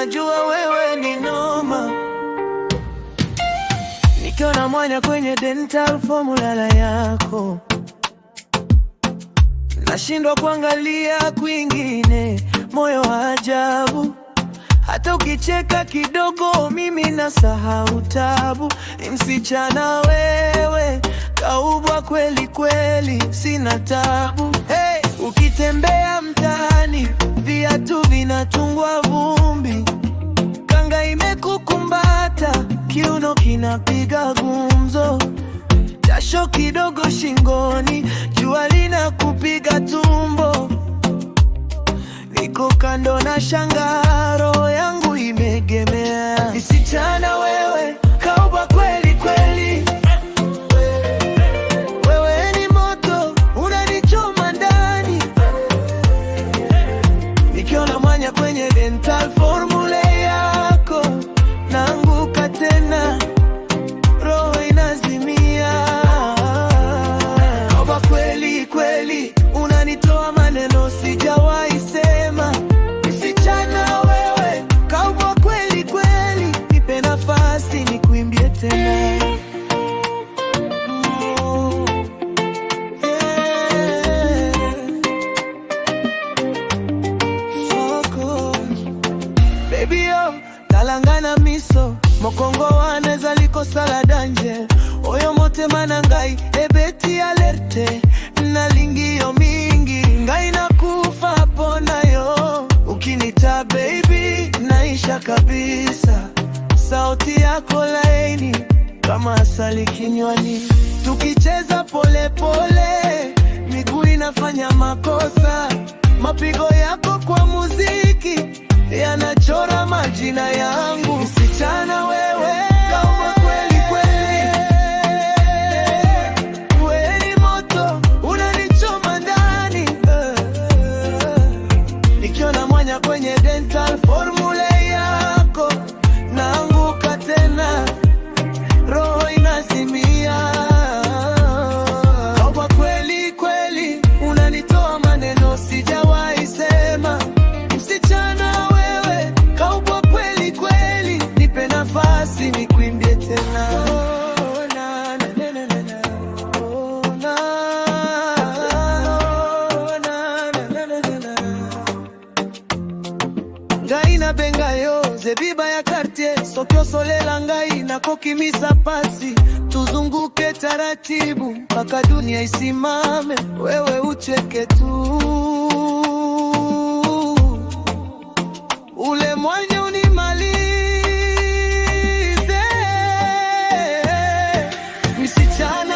najua wewe ni noma. Nikiona mwanya kwenye dental formula yako, nashindwa kuangalia kwingine, moyo wa ajabu. Hata ukicheka kidogo mimi nasahau tabu. Msichana wewe, kaubwa kweli kweli, sina tabu. Hey, ukitembea mtaani viatu vinatungwa vumbi, kanga imekukumbata, kiuno kinapiga gumzo, jasho kidogo shingoni, jua linakupiga tumbo. Niko kando na shangaro yangu imegemea. Msichana wewe, kaubwa kweli kweli, wewe ni moto unanichoma ndani. Nikiona mwanya kwenye dental formula yako, naanguka tena, roho inazimia. Kaubwa kweli kweli, unanitoa maneno sijawahi sema. Msichana wewe, kaubwa kweli kweli, nipe nafasi nikuimbie tena. Baby yo, talangana miso, mokongo waneza liko saladanje. Oyo mote manangai, ebeti alerte, nalingio mingi, ngai nakufa hapo nayo. Ukinita baby, naisha kabisa, sauti yako laini kama asali kinywani. Tukicheza pole pole, miguu inafanya makosa, mapigo yako kwa muziki yanachora majina yangu. Msichana wewe, kaubwa kweli kweli, wewe ni moto unanichoma ndani. Nikiona mwanya kwenye dental formula yako, naanguka tena, roho inazimia. Kaubwa kweli kweli, unanitoa maneno sijawahi sema. Msichana wewe, kaubwa kweli kweli, nipe nafasi nikuimbie tena. Oh, na, na, na, na, na. Oh, na, oh, na, na, na, na, na. Ngai na benga yo, zebiba ya kartie, sokyo solela ngai na kokimisa pasi. Tuzunguke taratibu, mpaka dunia isimame, wewe ucheke tu. Ule mwanya unimalize. Msichana